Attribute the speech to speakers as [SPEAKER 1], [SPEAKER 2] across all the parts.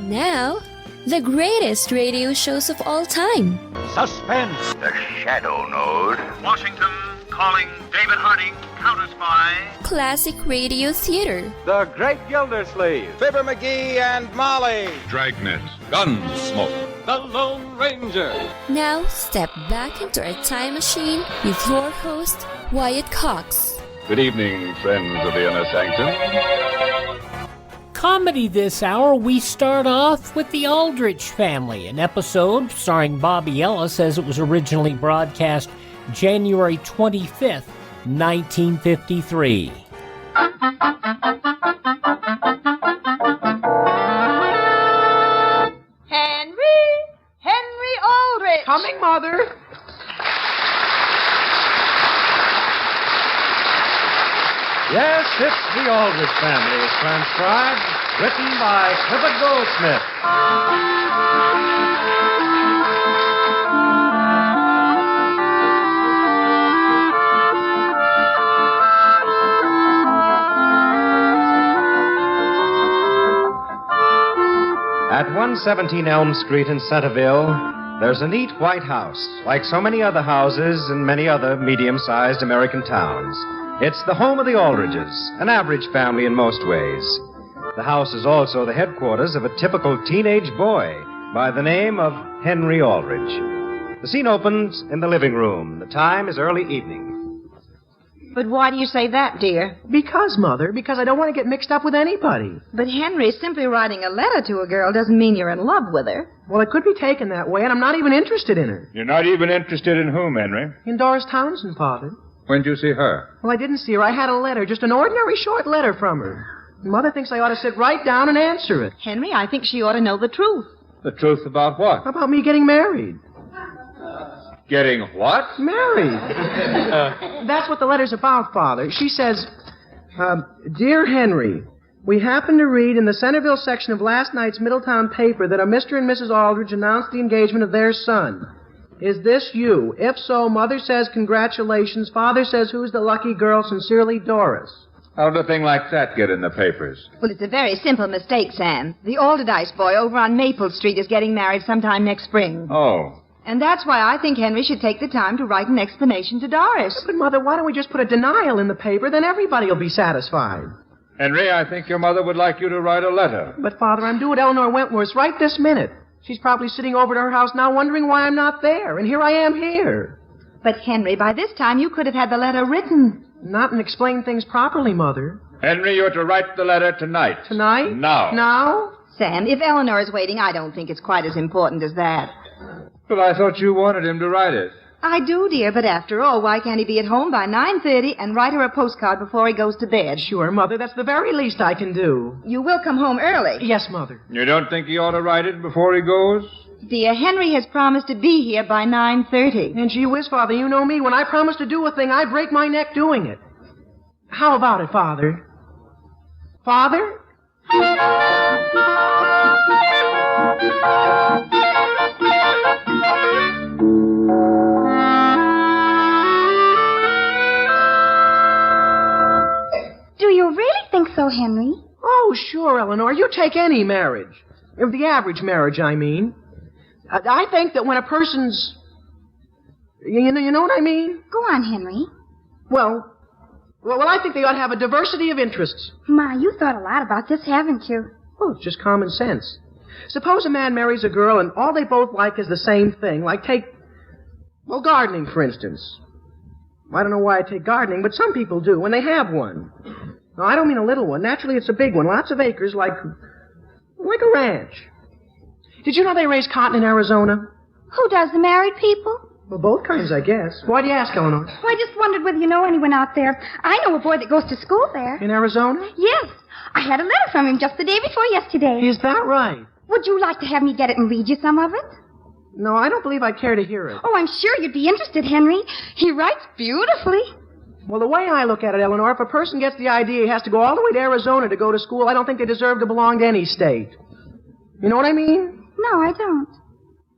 [SPEAKER 1] Now, the greatest radio shows of all time.
[SPEAKER 2] Suspense.
[SPEAKER 3] The Shadow Node.
[SPEAKER 4] Washington calling David Harding, Counter Spy.
[SPEAKER 1] Classic radio theater.
[SPEAKER 2] The Great Gildersleeve.
[SPEAKER 5] Fibber McGee and Molly.
[SPEAKER 6] Dragnet. Gunsmoke.
[SPEAKER 2] The Lone Ranger.
[SPEAKER 1] Now, step back into a time machine with your host, Wyatt Cox.
[SPEAKER 6] Good evening, friends of the Inner Sanctum.
[SPEAKER 7] Comedy this hour, we start off with the Aldrich Family, an episode starring Bobby-Ellis as it was originally broadcast January 25th, 1953.
[SPEAKER 8] Henry Aldrich!
[SPEAKER 9] Coming, Mother!
[SPEAKER 2] Yes, it's the Aldrich Family is transcribed, written by Clifford Goldsmith. At 117 Elm Street in Centerville, there's a neat white house, like so many other houses in many other medium-sized American towns. It's the home of the Aldriches, an average family in most ways. The house is also the headquarters of a typical teenage boy by the name of Henry Aldrich. The scene opens in the living room. The time is early evening.
[SPEAKER 8] But why do you say that, dear?
[SPEAKER 9] Because, Mother, because I don't want to get mixed up with anybody.
[SPEAKER 8] But, Henry, simply writing a letter to a girl doesn't mean you're in love with her.
[SPEAKER 9] Well, it could be taken that way, and I'm not even interested in her.
[SPEAKER 6] You're not even interested in whom, Henry?
[SPEAKER 9] In Doris Townsend, Father.
[SPEAKER 6] When'd you see her?
[SPEAKER 9] Well, I didn't see her. I had a letter, just an ordinary short letter from her. Mother thinks I ought to sit right down and answer it.
[SPEAKER 8] Henry, I think she ought to know the truth.
[SPEAKER 6] The truth about what?
[SPEAKER 9] About me getting married.
[SPEAKER 6] Getting what?
[SPEAKER 9] Married. That's what the letter's about, Father. She says, Dear Henry, we happened to read in the Centerville section of last night's Middletown paper that a Mr. and Mrs. Aldrich announced the engagement of their son. Is this you? If so, Mother says congratulations. Father says who's the lucky girl? Sincerely, Doris.
[SPEAKER 6] How did a thing like that get in the papers?
[SPEAKER 8] Well, it's a very simple mistake, Sam. The Alderdice boy over on Maple Street is getting married sometime next spring.
[SPEAKER 6] Oh.
[SPEAKER 8] And that's why I think Henry should take the time to write an explanation to Doris.
[SPEAKER 9] But, Mother, why don't we just put a denial in the paper? Then everybody will be satisfied.
[SPEAKER 6] Henry, I think your mother would like you to write a letter.
[SPEAKER 9] But, Father, I'm due at Eleanor Wentworth's right this minute. She's probably sitting over at her house now wondering why I'm not there. And here I am here.
[SPEAKER 8] But, Henry, by this time you could have had the letter written.
[SPEAKER 9] Not and explain things properly, Mother.
[SPEAKER 6] Henry, you're to write the letter tonight.
[SPEAKER 9] Tonight?
[SPEAKER 6] Now.
[SPEAKER 9] Now?
[SPEAKER 8] Sam, if Eleanor is waiting, I don't think it's quite as important as that.
[SPEAKER 6] But I thought you wanted him to write it.
[SPEAKER 8] I do, dear, but after all, why can't he be at home by 9:30 and write her a postcard before he goes to bed?
[SPEAKER 9] Sure, Mother, that's the very least I can do.
[SPEAKER 8] You will come home early.
[SPEAKER 9] Yes, Mother.
[SPEAKER 6] You don't think he ought to write it before he goes?
[SPEAKER 8] Dear, Henry has promised to be here by 9:30.
[SPEAKER 9] And gee whiz, Father, you know me. When I promise to do a thing, I break my neck doing it. How about it, Father? Father?
[SPEAKER 10] Do you really think so, Henry?
[SPEAKER 9] Oh, sure, Eleanor. You take any marriage. The average marriage, I mean. I think that when a person's... You know what I mean?
[SPEAKER 10] Go on, Henry.
[SPEAKER 9] Well, I think they ought to have a diversity of interests.
[SPEAKER 10] Ma, you thought a lot about this, haven't you?
[SPEAKER 9] Well, it's just common sense. Suppose a man marries a girl and all they both like is the same thing. Like take, gardening, for instance. I don't know why I take gardening, but some people do, when they have one. No, I don't mean a little one. Naturally, it's a big one. Lots of acres, like a ranch. Did you know they raise cotton in Arizona?
[SPEAKER 10] Who does, the married people?
[SPEAKER 9] Well, both kinds, I guess. Why do you ask, Eleanor?
[SPEAKER 10] Well, I just wondered whether you know anyone out there. I know a boy that goes to school there.
[SPEAKER 9] In Arizona?
[SPEAKER 10] Yes. I had a letter from him just the day before yesterday.
[SPEAKER 9] Is that right?
[SPEAKER 10] Would you like to have me get it and read you some of it?
[SPEAKER 9] No, I don't believe I'd care to hear it.
[SPEAKER 10] Oh, I'm sure you'd be interested, Henry. He writes beautifully.
[SPEAKER 9] Well, the way I look at it, Eleanor, if a person gets the idea he has to go all the way to Arizona to go to school, I don't think they deserve to belong to any state. You know what I mean?
[SPEAKER 10] No, I don't.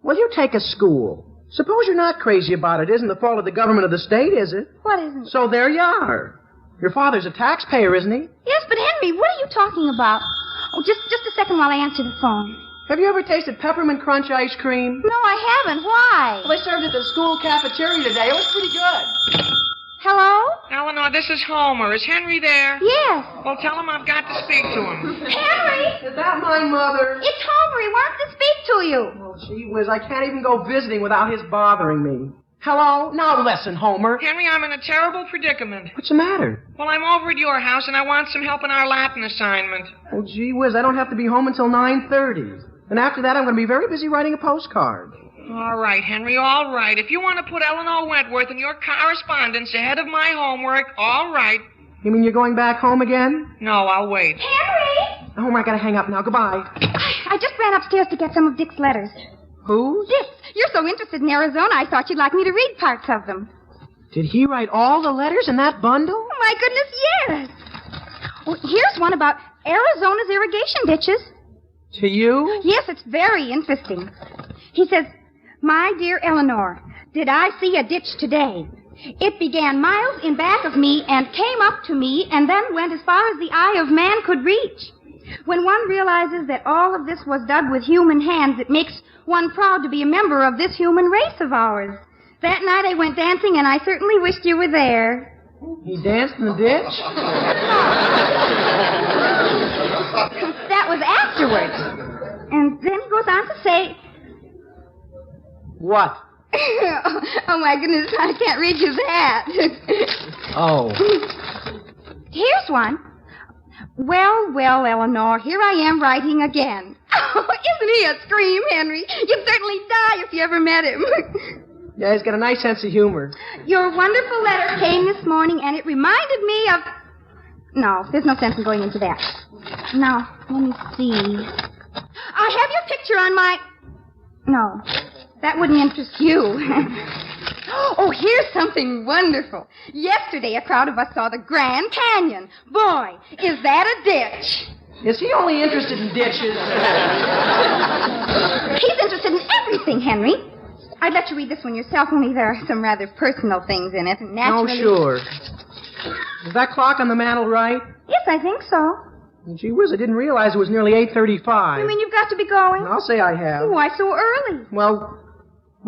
[SPEAKER 9] Well, you take a school. Suppose you're not crazy about it. It isn't the fault of the government of the state, is it?
[SPEAKER 10] What isn't?
[SPEAKER 9] So there you are. Your father's a taxpayer, isn't he?
[SPEAKER 10] Yes, but Henry, what are you talking about? Oh, just a second while I answer the phone.
[SPEAKER 9] Have you ever tasted peppermint crunch ice cream?
[SPEAKER 10] No, I haven't. Why?
[SPEAKER 9] Well, they served it at the school cafeteria today. It was pretty good.
[SPEAKER 10] Hello?
[SPEAKER 4] Eleanor, this is Homer. Is Henry there?
[SPEAKER 10] Yes.
[SPEAKER 4] Well, tell him I've got to speak to him.
[SPEAKER 10] Henry!
[SPEAKER 9] Is that my mother?
[SPEAKER 10] It's Homer. He wants to speak to you.
[SPEAKER 9] Oh, gee whiz, I can't even go visiting without his bothering me. Hello? Now listen, Homer.
[SPEAKER 4] Henry, I'm in a terrible predicament.
[SPEAKER 9] What's the matter?
[SPEAKER 4] Well, I'm over at your house, and I want some help in our Latin assignment.
[SPEAKER 9] Oh, gee whiz, I don't have to be home until 9:30. And after that, I'm going to be very busy writing a postcard.
[SPEAKER 4] All right, Henry, all right. If you want to put Eleanor Wentworth in your correspondence ahead of my homework, all right.
[SPEAKER 9] You mean you're going back home again?
[SPEAKER 4] No, I'll wait.
[SPEAKER 10] Henry!
[SPEAKER 9] Homer, I got to hang up now. Goodbye.
[SPEAKER 10] I just ran upstairs to get some of Dick's letters.
[SPEAKER 9] Whose?
[SPEAKER 10] Dick, you're so interested in Arizona, I thought you'd like me to read parts of them.
[SPEAKER 9] Did he write all the letters in that bundle?
[SPEAKER 10] Oh, my goodness, yes. Oh, here's one about Arizona's irrigation ditches.
[SPEAKER 9] To you?
[SPEAKER 10] Yes, it's very interesting. He says, "My dear Eleanor, did I see a ditch today? It began miles in back of me and came up to me and then went as far as the eye of man could reach. When one realizes that all of this was dug with human hands, it makes one proud to be a member of this human race of ours. That night I went dancing, and I certainly wished you were there."
[SPEAKER 9] He danced in the ditch?
[SPEAKER 10] That was afterwards. And then he goes on to say...
[SPEAKER 9] What?
[SPEAKER 10] Oh, my goodness, I can't read you that.
[SPEAKER 9] Oh.
[SPEAKER 10] Here's one. "Well, well, Eleanor, here I am writing again." Oh, isn't he a scream, Henry? You'd certainly die if you ever met him.
[SPEAKER 9] Yeah, he's got a nice sense of humor.
[SPEAKER 10] "Your wonderful letter came this morning, and it reminded me of..." No, there's no sense in going into that. Now, let me see. "I have your picture on my..." No, that wouldn't interest you. Oh, here's something wonderful. "Yesterday, a crowd of us saw the Grand Canyon. Boy, is that a ditch."
[SPEAKER 9] Is he only interested in ditches?
[SPEAKER 10] He's interested in everything, Henry. I'd let you read this one yourself, only there are some rather personal things in it. And naturally...
[SPEAKER 9] Oh, sure. Is that clock on the mantel right?
[SPEAKER 10] Yes, I think so.
[SPEAKER 9] Gee whiz, I didn't realize it was nearly 8:35.
[SPEAKER 10] You mean you've got to be going?
[SPEAKER 9] I'll say I have.
[SPEAKER 10] Why so early?
[SPEAKER 9] Well,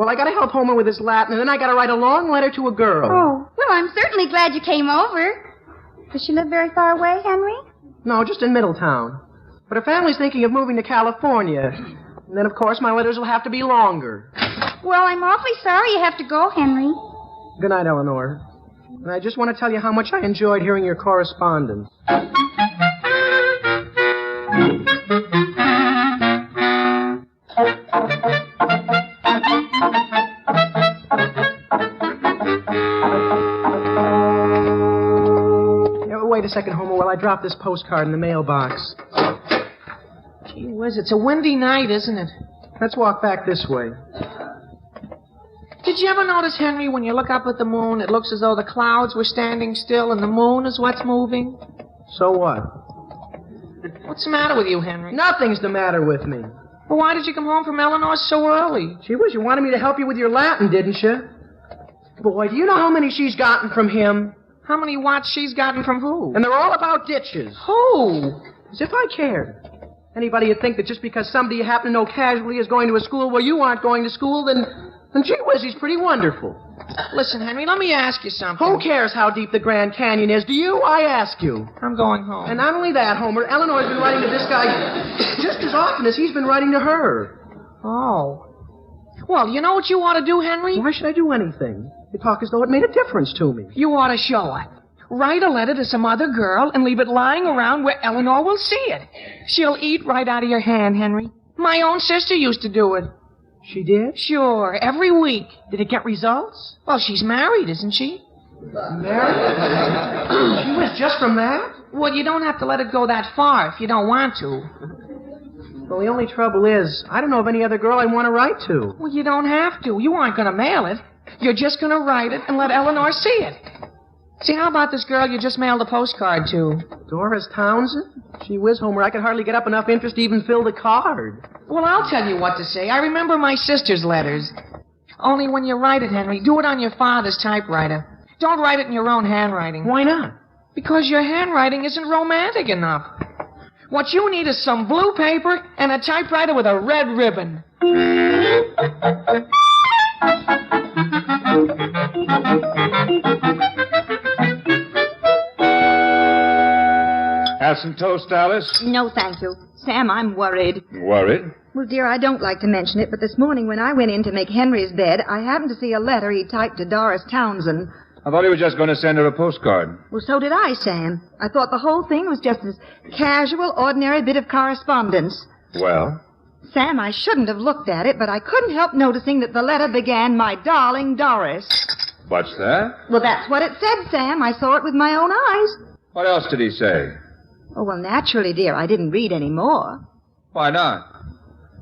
[SPEAKER 9] I got to help Homer with his Latin, and then I got to write a long letter to a girl.
[SPEAKER 10] Oh, well, I'm certainly glad you came over. Does she live very far away, Henry?
[SPEAKER 9] No, just in Middletown. But her family's thinking of moving to California. And then, of course, my letters will have to be longer.
[SPEAKER 10] Well, I'm awfully sorry you have to go, Henry.
[SPEAKER 9] Good night, Eleanor. And I just want to tell you how much I enjoyed hearing your correspondence. Wait a second, Homer, while I drop this postcard in the mailbox. Gee whiz, it's a windy night, isn't it? Let's walk back this way.
[SPEAKER 11] Did you ever notice, Henry, when you look up at the moon, it looks as though the clouds were standing still and the moon is what's moving?
[SPEAKER 9] So what?
[SPEAKER 11] What's the matter with you, Henry?
[SPEAKER 9] Nothing's the matter with me.
[SPEAKER 11] Well, why did you come home from Eleanor so early?
[SPEAKER 9] Gee whiz, you wanted me to help you with your Latin, didn't you? Boy, do you know how many she's gotten from him?
[SPEAKER 11] How many watts she's gotten from who?
[SPEAKER 9] And they're all about ditches.
[SPEAKER 11] Who?
[SPEAKER 9] As if I cared. Anybody would think that just because somebody you happen to know casually is going to a school where you aren't going to school, then gee whiz, he's pretty wonderful.
[SPEAKER 11] Listen, Henry, let me ask you something.
[SPEAKER 9] Who cares how deep the Grand Canyon is? Do you? I ask you.
[SPEAKER 11] I'm going home.
[SPEAKER 9] And not only that, Homer, Eleanor's been writing to this guy just as often as he's been writing to her.
[SPEAKER 11] Oh. Well, you know what you ought to do, Henry?
[SPEAKER 9] Why should I do anything? You talk as though it made a difference to me.
[SPEAKER 11] You ought to show her. Write a letter to some other girl and leave it lying around where Eleanor will see it. She'll eat right out of your hand, Henry. My own sister used to do it.
[SPEAKER 9] She did?
[SPEAKER 11] Sure, every week.
[SPEAKER 9] Did it get results?
[SPEAKER 11] Well, she's married, isn't she?
[SPEAKER 9] Married? She was just from that?
[SPEAKER 11] Well, you don't have to let it go that far if you don't want to.
[SPEAKER 9] Well, the only trouble is, I don't know of any other girl I want to write to.
[SPEAKER 11] Well, you don't have to. You aren't going to mail it. You're just going to write it and let Eleanor see it. See, how about this girl you just mailed a postcard to?
[SPEAKER 9] Doris Townsend? Gee whiz, Homer, I could hardly get up enough interest to even fill the card.
[SPEAKER 11] Well, I'll tell you what to say. I remember my sister's letters. Only when you write it, Henry, do it on your father's typewriter. Don't write it in your own handwriting.
[SPEAKER 9] Why not?
[SPEAKER 11] Because your handwriting isn't romantic enough. What you need is some blue paper and a typewriter with a red ribbon.
[SPEAKER 6] Have some toast, Alice?
[SPEAKER 8] No, thank you. Sam, I'm worried.
[SPEAKER 6] Worried?
[SPEAKER 8] Well, dear, I don't like to mention it, but this morning when I went in to make Henry's bed, I happened to see a letter he typed to Doris Townsend.
[SPEAKER 6] I thought he was just going to send her a postcard.
[SPEAKER 8] Well, so did I, Sam. I thought the whole thing was just this casual, ordinary bit of correspondence.
[SPEAKER 6] Well?
[SPEAKER 8] Sam, I shouldn't have looked at it, but I couldn't help noticing that the letter began, "My darling Doris."
[SPEAKER 6] What's that?
[SPEAKER 8] Well, that's what it said, Sam. I saw it with my own eyes.
[SPEAKER 6] What else did he say?
[SPEAKER 8] Oh, well, naturally, dear, I didn't read any more.
[SPEAKER 6] Why not?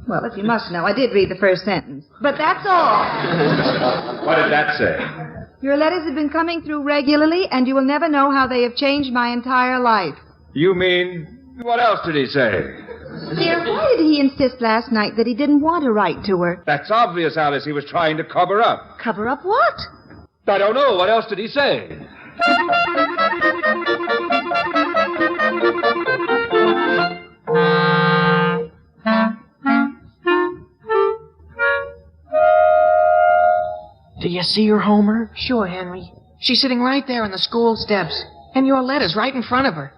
[SPEAKER 8] Well, if you must know, I did read the first sentence. But that's all.
[SPEAKER 6] What did that say?
[SPEAKER 8] Your letters have been coming through regularly, and you will never know how they have changed my entire life.
[SPEAKER 6] You mean, what else did he say?
[SPEAKER 8] Dear, why did he insist last night that he didn't want to write to her?
[SPEAKER 6] That's obvious, Alice. He was trying to cover up.
[SPEAKER 8] Cover up what?
[SPEAKER 6] I don't know. What else did he say?
[SPEAKER 9] Do you see her, Homer?
[SPEAKER 11] Sure, Henry. She's sitting right there on the school steps. And your letter's right in front of her.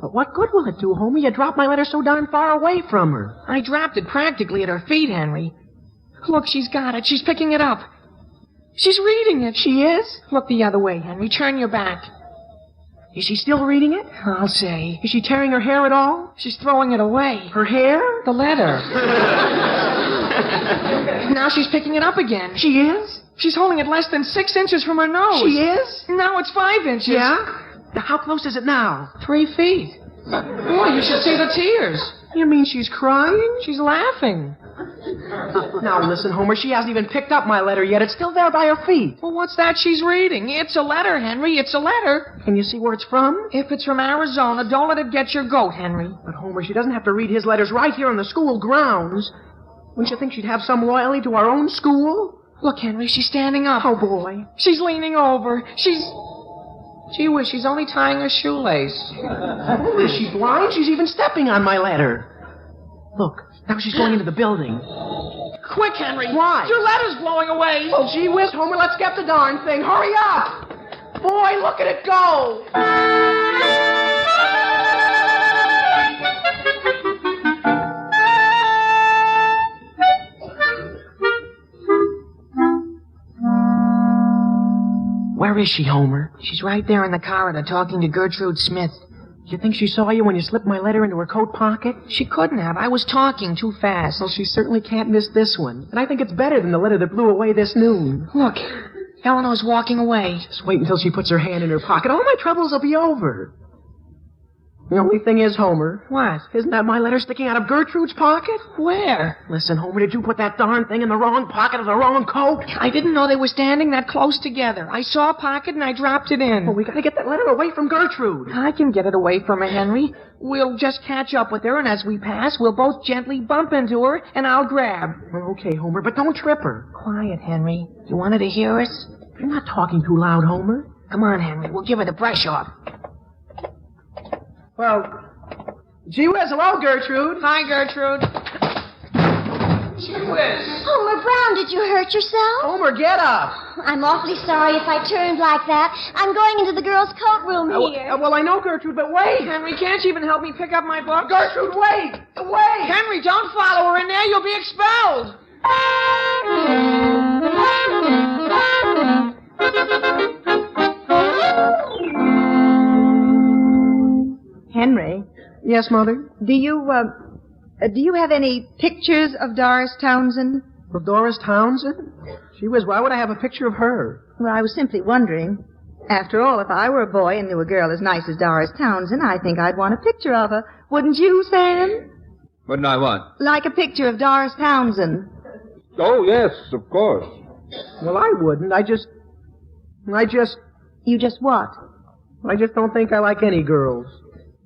[SPEAKER 9] But what good will it do, Homer? You dropped my letter so darn far away from her.
[SPEAKER 11] I dropped it practically at her feet, Henry. Look, she's got it. She's picking it up. She's reading it.
[SPEAKER 9] She is?
[SPEAKER 11] Look the other way, Henry. Turn your back.
[SPEAKER 9] Is she still reading it?
[SPEAKER 11] I'll say.
[SPEAKER 9] Is she tearing her hair at all?
[SPEAKER 11] She's throwing it away.
[SPEAKER 9] Her hair?
[SPEAKER 11] The letter. Now she's picking it up again.
[SPEAKER 9] She is?
[SPEAKER 11] She's holding it less than 6 inches from her nose.
[SPEAKER 9] She is?
[SPEAKER 11] Now it's 5 inches.
[SPEAKER 9] Yeah? Now, how close is it now?
[SPEAKER 11] 3 feet. Boy, you should see the tears.
[SPEAKER 9] You mean she's crying?
[SPEAKER 11] She's laughing.
[SPEAKER 9] Now, listen, Homer, she hasn't even picked up my letter yet. It's still there by her feet.
[SPEAKER 11] Well, what's that she's reading? It's a letter, Henry. It's a letter.
[SPEAKER 9] Can you see where it's from?
[SPEAKER 11] If it's from Arizona, don't let it get your goat, Henry.
[SPEAKER 9] But, Homer, she doesn't have to read his letters right here on the school grounds. Wouldn't you think she'd have some loyalty to our own school?
[SPEAKER 11] Look, Henry, she's standing up.
[SPEAKER 9] Oh, boy.
[SPEAKER 11] She's leaning over. Gee whiz, she's only tying her shoelace.
[SPEAKER 9] Oh, is she blind? She's even stepping on my letter. Look, now she's going into the building.
[SPEAKER 11] Quick, Henry.
[SPEAKER 9] Why?
[SPEAKER 11] Your letter's blowing away.
[SPEAKER 9] Oh, gee whiz, Homer, let's get the darn thing. Hurry up. Boy, look at it go. Where is she, Homer?
[SPEAKER 11] She's right there in the corridor talking to Gertrude Smith.
[SPEAKER 9] You think she saw you when you slipped my letter into her coat pocket?
[SPEAKER 11] She couldn't have. I was talking too fast.
[SPEAKER 9] Well, she certainly can't miss this one. And I think it's better than the letter that blew away this noon.
[SPEAKER 11] Look, Eleanor's walking away.
[SPEAKER 9] Just wait until she puts her hand in her pocket. All my troubles will be over. The only thing is, Homer.
[SPEAKER 11] What?
[SPEAKER 9] Isn't that my letter sticking out of Gertrude's pocket?
[SPEAKER 11] Where?
[SPEAKER 9] Listen, Homer, did you put that darn thing in the wrong pocket of the wrong coat?
[SPEAKER 11] I didn't know they were standing that close together. I saw a pocket and I dropped it in.
[SPEAKER 9] Well, we gotta get that letter away from Gertrude.
[SPEAKER 11] I can get it away from her, Henry. We'll just catch up with her, and as we pass, we'll both gently bump into her, and I'll grab.
[SPEAKER 9] Well, okay, Homer, but don't trip her.
[SPEAKER 11] Quiet, Henry. You want her to hear us?
[SPEAKER 9] You're not talking too loud, Homer.
[SPEAKER 11] Come on, Henry. We'll give her the brush off.
[SPEAKER 9] Well, gee whiz, hello, Gertrude.
[SPEAKER 11] Hi, Gertrude. Gee whiz.
[SPEAKER 12] Homer Brown, did you hurt yourself?
[SPEAKER 9] Homer, get up.
[SPEAKER 12] I'm awfully sorry if I turned like that. I'm going into the girls' coat room here.
[SPEAKER 9] Well, I know, Gertrude, but wait.
[SPEAKER 11] Henry, can't you even help me pick up my book?
[SPEAKER 9] Gertrude, wait. Wait.
[SPEAKER 11] Henry, don't follow her in there. You'll be expelled.
[SPEAKER 8] Henry?
[SPEAKER 9] Yes, Mother?
[SPEAKER 8] Do you have any pictures of Doris Townsend?
[SPEAKER 9] Of Doris Townsend? Gee whiz, why would I have a picture of her?
[SPEAKER 8] Well, I was simply wondering. After all, if I were a boy and knew a girl as nice as Doris Townsend, I think I'd want a picture of her. Wouldn't you, Sam?
[SPEAKER 6] Wouldn't I want?
[SPEAKER 8] Like a picture of Doris Townsend.
[SPEAKER 6] Oh, yes, of course.
[SPEAKER 9] Well, I wouldn't. I just...
[SPEAKER 8] You just what?
[SPEAKER 9] I just don't think I like any girls.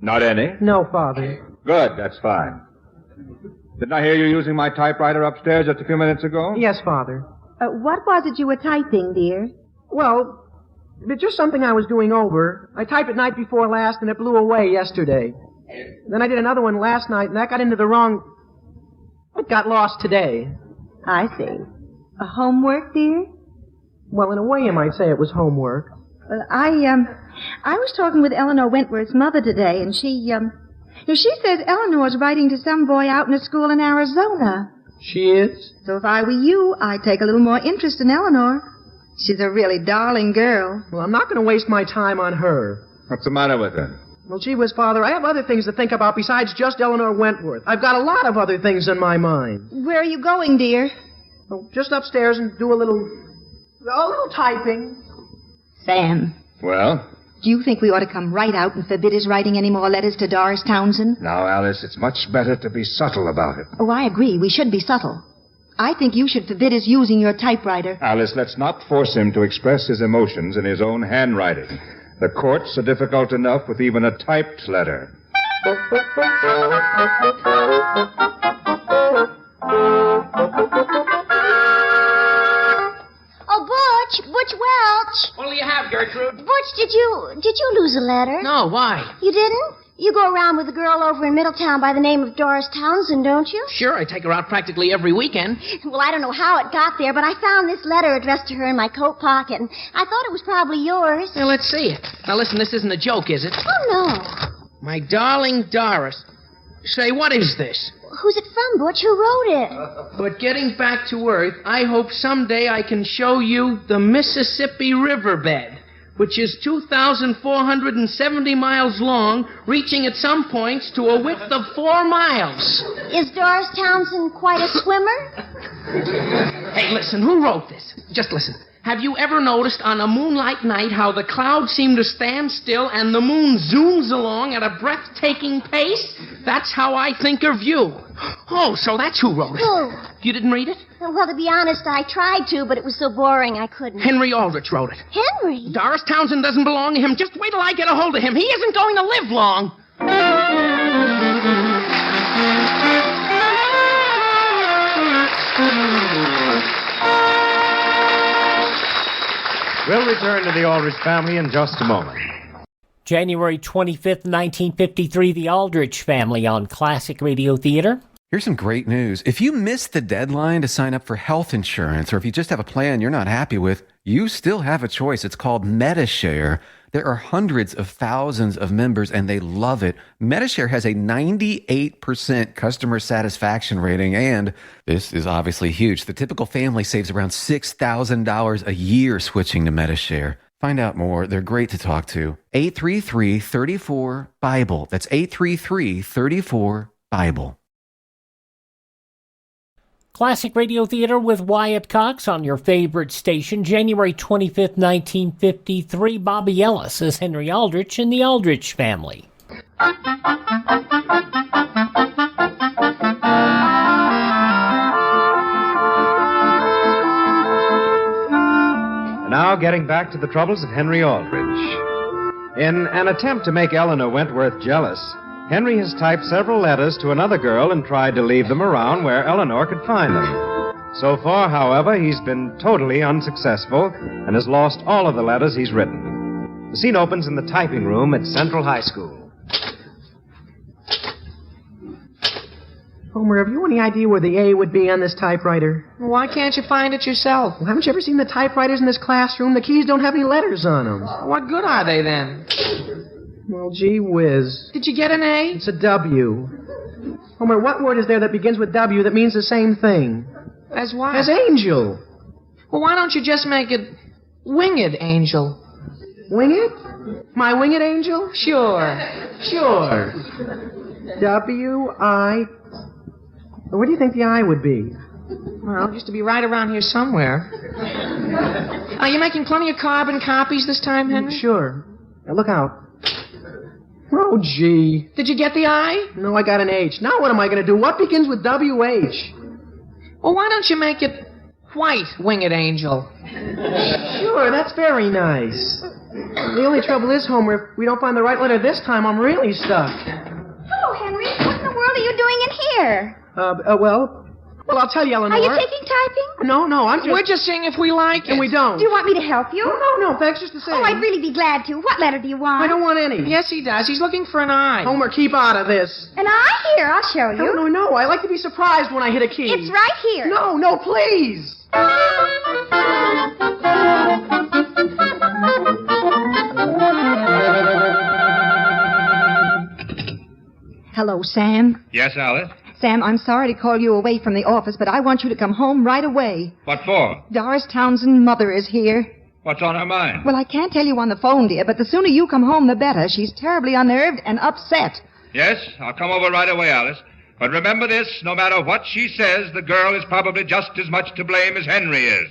[SPEAKER 6] Not any?
[SPEAKER 9] No, Father.
[SPEAKER 6] Good, that's fine. Didn't I hear you using my typewriter upstairs just a few minutes ago?
[SPEAKER 9] Yes, Father.
[SPEAKER 8] What was it you were typing, dear?
[SPEAKER 9] Well, it's just something I was doing over. I typed it night before last, and it blew away yesterday. Then I did another one last night, and that got into the wrong... It got lost today.
[SPEAKER 8] I see. A homework, dear?
[SPEAKER 9] Well, in a way, you might say it was homework.
[SPEAKER 8] Well, I was talking with Eleanor Wentworth's mother today, and she says Eleanor's writing to some boy out in a school in Arizona.
[SPEAKER 9] She is?
[SPEAKER 8] So if I were you, I'd take a little more interest in Eleanor. She's a really darling girl.
[SPEAKER 9] Well, I'm not going to waste my time on her.
[SPEAKER 6] What's the matter with her?
[SPEAKER 9] Well, gee whiz, Father, I have other things to think about besides just Eleanor Wentworth. I've got a lot of other things in my mind.
[SPEAKER 8] Where are you going, dear?
[SPEAKER 9] Oh, just upstairs and do a little typing.
[SPEAKER 8] Sam.
[SPEAKER 6] Well?
[SPEAKER 8] Do you think we ought to come right out and forbid his writing any more letters to Doris Townsend?
[SPEAKER 6] Now, Alice, it's much better to be subtle about it.
[SPEAKER 8] Oh, I agree. We should be subtle. I think you should forbid his using your typewriter.
[SPEAKER 6] Alice, let's not force him to express his emotions in his own handwriting. The courts are difficult enough with even a typed letter.
[SPEAKER 12] Oh, Butch Welch.
[SPEAKER 11] What'll you have, Gertrude?
[SPEAKER 12] Butch, did you lose a letter?
[SPEAKER 11] No, why?
[SPEAKER 12] You didn't? You go around with a girl over in Middletown by the name of Doris Townsend, don't you?
[SPEAKER 11] Sure, I take her out practically every weekend.
[SPEAKER 12] Well, I don't know how it got there, but I found this letter addressed to her in my coat pocket, and I thought it was probably yours.
[SPEAKER 11] Well, let's see it. Now, listen, this isn't a joke, is it?
[SPEAKER 12] Oh, no.
[SPEAKER 11] My darling Doris. Say, what is this?
[SPEAKER 12] Who's it from, Butch? Who wrote it?
[SPEAKER 11] But getting back to Earth, I hope someday I can show you the Mississippi riverbed, which is 2,470 miles long, reaching at some points to a width of 4 miles.
[SPEAKER 12] Is Doris Townsend quite a swimmer?
[SPEAKER 11] Hey, listen, who wrote this? Just listen. Have you ever noticed on a moonlight night how the clouds seem to stand still and the moon zooms along at a breathtaking pace? That's how I think of you. Oh, so that's who wrote it.
[SPEAKER 12] Who?
[SPEAKER 11] You didn't read it?
[SPEAKER 12] Well, to be honest, I tried to, but it was so boring I couldn't.
[SPEAKER 11] Henry Aldrich wrote it.
[SPEAKER 12] Henry?
[SPEAKER 11] Doris Townsend doesn't belong to him. Just wait till I get a hold of him. He isn't going to live long.
[SPEAKER 2] We'll return to the Aldrich family in just a moment.
[SPEAKER 7] January 25th, 1953, the Aldrich Family on Classic Radio Theater.
[SPEAKER 13] Here's some great news. If you missed the deadline to sign up for health insurance, or if you just have a plan you're not happy with, you still have a choice. It's called MediShare. There are hundreds of thousands of members, and they love it. MediShare has a 98% customer satisfaction rating, and this is obviously huge. The typical family saves around $6,000 a year switching to MediShare. Find out more. They're great to talk to. 833-34-BIBLE. That's 833-34-BIBLE.
[SPEAKER 7] Classic Radio Theater with Wyatt Cox on your favorite station. January 25th, 1953, Bobby-Ellis as Henry Aldrich in the Aldrich Family.
[SPEAKER 2] Now getting back to the troubles of Henry Aldrich. In an attempt to make Eleanor Wentworth jealous, Henry has typed several letters to another girl and tried to leave them around where Eleanor could find them. So far, however, he's been totally unsuccessful and has lost all of the letters he's written. The scene opens in the typing room at Central High School.
[SPEAKER 9] Homer, have you any idea where the A would be on this typewriter?
[SPEAKER 11] Why can't you find it yourself?
[SPEAKER 9] Well, haven't you ever seen the typewriters in this classroom? The keys don't have any letters on them.
[SPEAKER 11] What good are they then?
[SPEAKER 9] Well, gee whiz.
[SPEAKER 11] Did you get an A?
[SPEAKER 9] It's a W. Homer, what word is there that begins with W that means the same thing?
[SPEAKER 11] As what?
[SPEAKER 9] As angel.
[SPEAKER 11] Well, why don't you just make it winged angel?
[SPEAKER 9] Wing it? My winged angel?
[SPEAKER 11] Sure.
[SPEAKER 9] W-I... Where do you think the I would be?
[SPEAKER 11] Well, it used to be right around here somewhere. Are you making plenty of carbon copies this time, Henry?
[SPEAKER 9] Sure. Now, look out. Oh, gee.
[SPEAKER 11] Did you get the I?
[SPEAKER 9] No, I got an H. Now what am I going to do? What begins with W-H?
[SPEAKER 11] Well, why don't you make it white winged angel?
[SPEAKER 9] Sure, that's very nice. The only trouble is, Homer, if we don't find the right letter this time, I'm really stuck.
[SPEAKER 10] Hello, Henry. What in the world are you doing in here?
[SPEAKER 9] Well, Well, I'll tell you, Eleanor.
[SPEAKER 10] Are you taking typing?
[SPEAKER 9] No, I'm just...
[SPEAKER 11] We're just seeing if we like it.
[SPEAKER 9] And we don't.
[SPEAKER 10] Do you want me to help you?
[SPEAKER 9] No, thanks just the same.
[SPEAKER 10] Oh, I'd really be glad to. What letter do you want?
[SPEAKER 9] I don't want any.
[SPEAKER 11] Yes, he does. He's looking for an eye.
[SPEAKER 9] Homer, keep out of this.
[SPEAKER 10] An eye? Here, I'll show you.
[SPEAKER 9] No. I like to be surprised when I hit a key.
[SPEAKER 10] It's right here.
[SPEAKER 9] No, please.
[SPEAKER 8] Hello, Sam.
[SPEAKER 3] Yes, Alice?
[SPEAKER 8] Sam, I'm sorry to call you away from the office, but I want you to come home right away.
[SPEAKER 3] What for?
[SPEAKER 8] Doris Townsend's mother is here.
[SPEAKER 3] What's on her mind?
[SPEAKER 8] Well, I can't tell you on the phone, dear, but the sooner you come home, the better. She's terribly unnerved and upset.
[SPEAKER 3] Yes, I'll come over right away, Alice. But remember this, no matter what she says, the girl is probably just as much to blame as Henry is.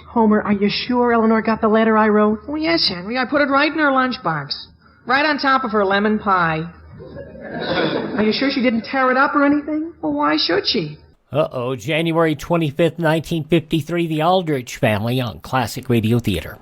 [SPEAKER 9] Homer, are you sure Eleanor got the letter I wrote?
[SPEAKER 11] Oh, yes, Henry. I put it right in her lunchbox. Right on top of her lemon pie.
[SPEAKER 9] Are you sure she didn't tear it up or anything?
[SPEAKER 11] Well, why should she?
[SPEAKER 7] Uh-oh, January 25th, 1953, the Aldrich Family on Classic Radio Theater.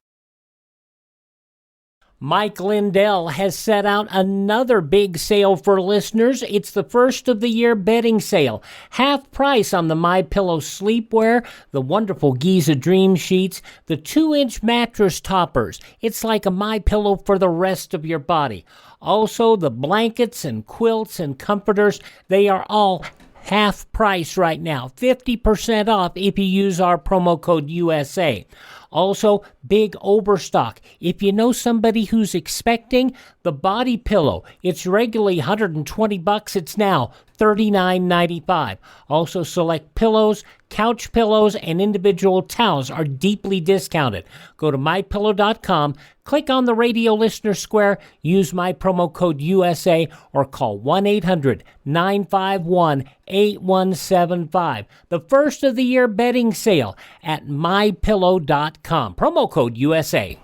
[SPEAKER 7] Mike Lindell has set out another big sale for listeners. It's the first of the year bedding sale. Half price on the MyPillow sleepwear, the wonderful Giza Dream Sheets, the 2-inch mattress toppers. It's like a MyPillow for the rest of your body. Also, the blankets and quilts and comforters, they are all half price right now. 50% off if you use our promo code USA. Also, big overstock. If you know somebody who's expecting, the body pillow, it's regularly $120. It's now $39.95. Also, select pillows, couch pillows, and individual towels are deeply discounted. Go to mypillow.com, click on the radio listener square, use my promo code USA, or call 1-800-951-8175. The first of the year bedding sale at mypillow.com. Promo code USA.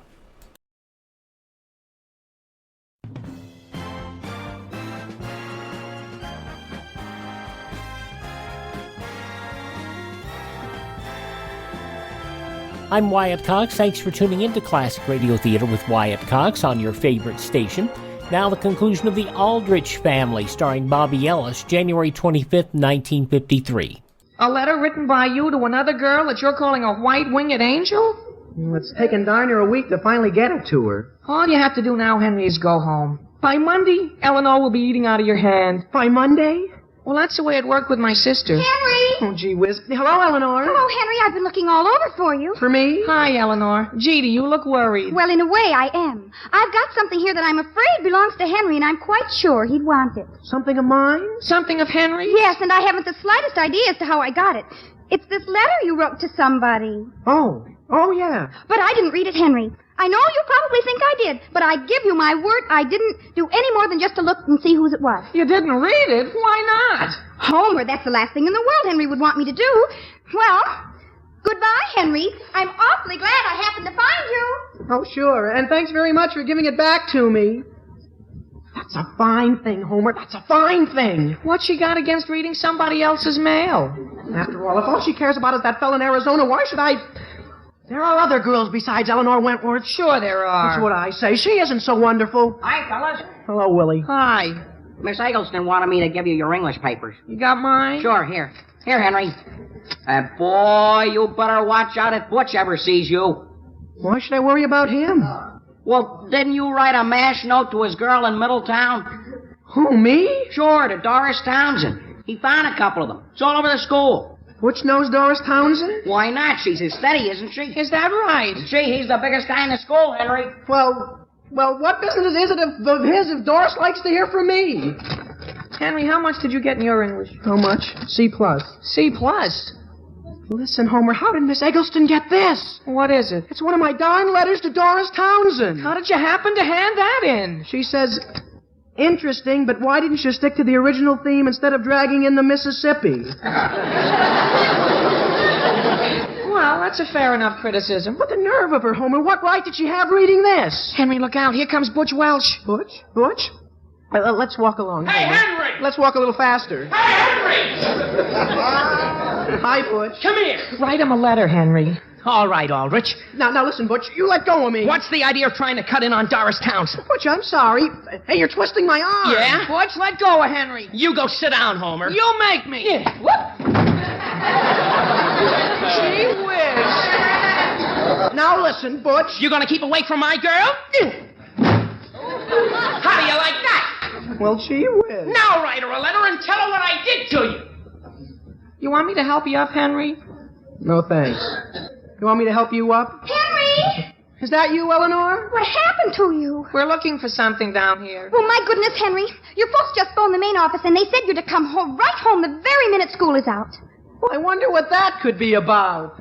[SPEAKER 7] I'm Wyatt Cox. Thanks for tuning in to Classic Radio Theater with Wyatt Cox on your favorite station. Now the conclusion of The Aldrich Family, starring Bobby-Ellis, January 25th, 1953.
[SPEAKER 11] A letter written by you to another girl that you're calling a white-winged angel?
[SPEAKER 9] Well, it's taken darn near a week to finally get it to her.
[SPEAKER 11] All you have to do now, Henry, is go home. By Monday, Eleanor will be eating out of your hand.
[SPEAKER 9] By Monday?
[SPEAKER 11] Well, that's the way it worked with my sister.
[SPEAKER 10] Henry!
[SPEAKER 9] Oh, gee whiz. Hello, Eleanor.
[SPEAKER 10] Hello, Henry. I've been looking all over for you.
[SPEAKER 9] For me?
[SPEAKER 11] Hi, Eleanor. Gee, do you look worried?
[SPEAKER 10] Well, in a way, I am. I've got something here that I'm afraid belongs to Henry, and I'm quite sure he'd want it.
[SPEAKER 9] Something of mine?
[SPEAKER 11] Something of Henry's?
[SPEAKER 10] Yes, and I haven't the slightest idea as to how I got it. It's this letter you wrote to somebody.
[SPEAKER 9] Oh, yeah.
[SPEAKER 10] But I didn't read it, Henry. I know you probably think I did, but I give you my word I didn't do any more than just to look and see whose it was.
[SPEAKER 11] You didn't read it? Why not?
[SPEAKER 10] Homer, that's the last thing in the world Henry would want me to do. Well, goodbye, Henry. I'm awfully glad I happened to find you.
[SPEAKER 9] Oh, sure. And thanks very much for giving it back to me. That's a fine thing, Homer. That's a fine thing.
[SPEAKER 11] What's she got against reading somebody else's mail?
[SPEAKER 9] After all, if all she cares about is that fellow in Arizona, why should I... There are other girls besides Eleanor Wentworth.
[SPEAKER 11] Sure there are.
[SPEAKER 9] That's what I say. She isn't so wonderful.
[SPEAKER 14] Hi, fellas.
[SPEAKER 9] Hello, Willie.
[SPEAKER 11] Hi.
[SPEAKER 14] Miss Eggleston wanted me to give you your English papers.
[SPEAKER 11] You got mine?
[SPEAKER 14] Sure, here. Here, Henry. Boy, you better watch out if Butch ever sees you.
[SPEAKER 9] Why should I worry about him?
[SPEAKER 14] Well, didn't you write a mash note to his girl in Middletown?
[SPEAKER 9] Who, me?
[SPEAKER 14] Sure, to Doris Townsend. He found a couple of them. It's all over the school.
[SPEAKER 9] Butch knows Doris Townsend?
[SPEAKER 14] Why not? She's his steady, isn't she?
[SPEAKER 11] Is that right?
[SPEAKER 14] Gee, he's the biggest guy in the school, Henry.
[SPEAKER 9] Well, what business is it of his if Doris likes to hear from me?
[SPEAKER 11] Henry, how much did you get in your English?
[SPEAKER 9] How much? C+.
[SPEAKER 11] C+?
[SPEAKER 9] Listen, Homer, how did Miss Eggleston get this?
[SPEAKER 11] What is it?
[SPEAKER 9] It's one of my darn letters to Doris Townsend.
[SPEAKER 11] How did you happen to hand that in?
[SPEAKER 9] She says, interesting, but why didn't you stick to the original theme instead of dragging in the Mississippi?
[SPEAKER 11] Well, that's a fair enough criticism.
[SPEAKER 9] But the nerve of her, Homer. What right did she have reading this?
[SPEAKER 11] Henry, look out. Here comes Butch Welch.
[SPEAKER 9] Butch? Let's walk along.
[SPEAKER 14] Hey,
[SPEAKER 9] Homer.
[SPEAKER 14] Henry!
[SPEAKER 9] Let's walk a little faster.
[SPEAKER 14] Hey, Henry!
[SPEAKER 9] Hi, Butch.
[SPEAKER 14] Come here.
[SPEAKER 11] Write him a letter, Henry. All right, Aldrich.
[SPEAKER 9] Now listen, Butch, you let go of me.
[SPEAKER 11] What's the idea of trying to cut in on Doris Townsend?
[SPEAKER 9] Butch, I'm sorry. Hey, you're twisting my arm.
[SPEAKER 11] Yeah?
[SPEAKER 4] Butch, let go of Henry.
[SPEAKER 11] You go sit down, Homer.
[SPEAKER 4] You make me.
[SPEAKER 11] Yeah. Whoop.
[SPEAKER 9] Gee whiz. Now listen, Butch.
[SPEAKER 11] You gonna keep away from my girl? How do you like that?
[SPEAKER 9] Well, gee whiz.
[SPEAKER 11] Now write her a letter and tell her what I did to you.
[SPEAKER 4] You want me to help you up, Henry?
[SPEAKER 9] No, thanks. You want me to help you up?
[SPEAKER 10] Henry!
[SPEAKER 9] Is that you, Eleanor?
[SPEAKER 10] What happened to you?
[SPEAKER 4] We're looking for something down here.
[SPEAKER 10] Oh, my goodness, Henry. Your folks just phoned the main office, and they said you're to come home right home the very minute school is out.
[SPEAKER 9] Well, I wonder what that could be about.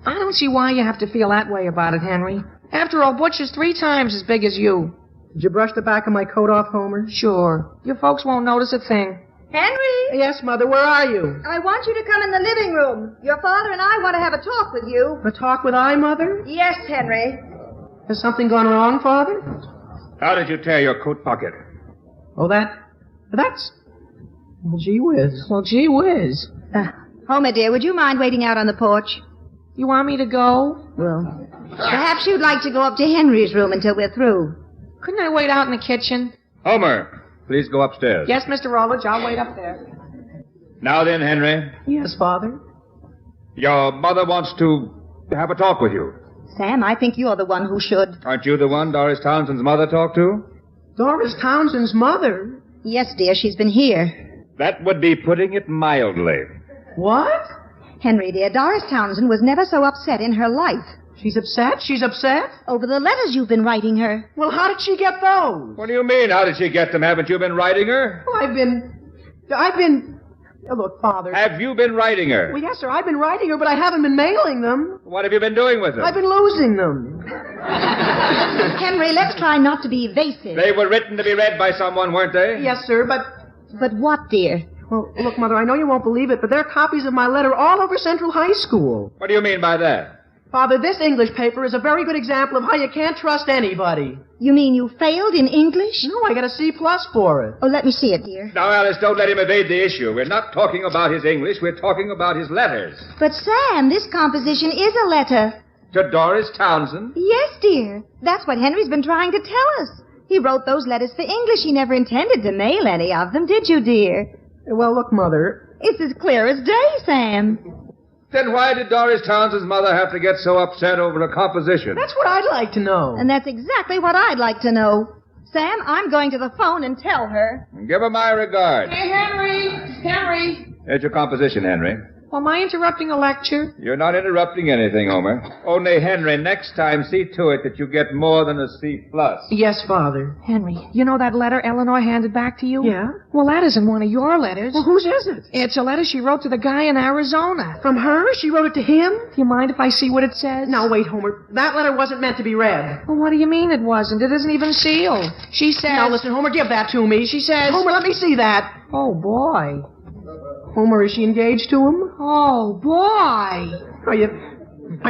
[SPEAKER 4] I don't see why you have to feel that way about it, Henry. After all, Butch is 3 times as big as you.
[SPEAKER 9] Did you brush the back of my coat off, Homer?
[SPEAKER 4] Sure. Your folks won't notice a thing.
[SPEAKER 8] Henry!
[SPEAKER 9] Yes, Mother, where are you?
[SPEAKER 8] I want you to come in the living room. Your father and I want to have a talk with you.
[SPEAKER 9] A talk with I, Mother?
[SPEAKER 8] Yes, Henry.
[SPEAKER 9] Has something gone wrong, Father?
[SPEAKER 6] How did you tear your coat pocket?
[SPEAKER 9] Oh, that's... Well, gee whiz.
[SPEAKER 4] Well, gee whiz.
[SPEAKER 8] Homer, dear, would you mind waiting out on the porch?
[SPEAKER 4] You want me to go?
[SPEAKER 8] Well, perhaps you'd like to go up to Henry's room until we're through.
[SPEAKER 4] Couldn't I wait out in the kitchen?
[SPEAKER 6] Homer, please go upstairs.
[SPEAKER 4] Yes, Mr. Aldrich, I'll wait up there.
[SPEAKER 6] Now then, Henry,
[SPEAKER 9] Yes, Father?
[SPEAKER 6] your mother wants to have a talk with you.
[SPEAKER 8] Sam, I think you're the one who should.
[SPEAKER 6] Aren't you the one Doris Townsend's mother talked to?
[SPEAKER 9] Doris Townsend's mother?
[SPEAKER 8] Yes, dear, she's been here.
[SPEAKER 6] That would be putting it mildly.
[SPEAKER 9] What?
[SPEAKER 8] Henry, dear, Doris Townsend was never so upset in her life.
[SPEAKER 9] She's upset? She's upset?
[SPEAKER 8] Over the letters you've been writing her.
[SPEAKER 9] Well, how did she get those?
[SPEAKER 6] What do you mean? How did she get them? Haven't you been writing her?
[SPEAKER 9] Well, I've been... Oh, look, Father.
[SPEAKER 6] Have you been writing her?
[SPEAKER 9] Well, yes, sir, I've been writing her, but I haven't been mailing them.
[SPEAKER 6] What have you been doing with them?
[SPEAKER 9] I've been losing them.
[SPEAKER 8] Henry, let's try not to be evasive.
[SPEAKER 6] They were written to be read by someone, weren't they?
[SPEAKER 9] Yes, sir, but...
[SPEAKER 8] But what, dear?
[SPEAKER 9] Well, look, Mother, I know you won't believe it, but there are copies of my letter all over Central High School.
[SPEAKER 6] What do you mean by that?
[SPEAKER 9] Father, this English paper is a very good example of how you can't trust anybody.
[SPEAKER 8] You mean you failed in English?
[SPEAKER 9] No, I got a C+ for it.
[SPEAKER 8] Oh, let me see it, dear.
[SPEAKER 6] Now, Alice, don't let him evade the issue. We're not talking about his English. We're talking about his letters.
[SPEAKER 8] But, Sam, this composition is a letter.
[SPEAKER 6] To Doris Townsend?
[SPEAKER 8] Yes, dear. That's what Henry's been trying to tell us. He wrote those letters for English. He never intended to mail any of them, did you, dear?
[SPEAKER 9] Well, look, Mother.
[SPEAKER 8] It's as clear as day, Sam.
[SPEAKER 6] Then why did Doris Townsend's mother have to get so upset over a composition?
[SPEAKER 9] That's what I'd like to know.
[SPEAKER 8] And that's exactly what I'd like to know. Sam, I'm going to the phone and tell her.
[SPEAKER 6] Give her my regards.
[SPEAKER 4] Hey, Henry! Henry!
[SPEAKER 6] Here's your composition, Henry.
[SPEAKER 4] Am I interrupting a lecture?
[SPEAKER 6] You're not interrupting anything, Homer. Only, Henry, next time see to it that you get more than a C+.
[SPEAKER 9] Yes, Father.
[SPEAKER 4] Henry, you know that letter Eleanor handed back to you?
[SPEAKER 9] Yeah?
[SPEAKER 4] Well, that isn't one of your letters.
[SPEAKER 9] Well, whose is it?
[SPEAKER 4] It's a letter she wrote to the guy in Arizona.
[SPEAKER 9] From her? She wrote it to him?
[SPEAKER 4] Do you mind if I see what it says?
[SPEAKER 9] Now, wait, Homer. That letter wasn't meant to be read.
[SPEAKER 4] Well, what do you mean it wasn't? It isn't even sealed. She says...
[SPEAKER 9] Now, listen, Homer, give that to me.
[SPEAKER 4] She says...
[SPEAKER 9] Homer, let me see that.
[SPEAKER 4] Oh, boy.
[SPEAKER 9] Homer, is she engaged to him?
[SPEAKER 4] Oh, boy.
[SPEAKER 9] Are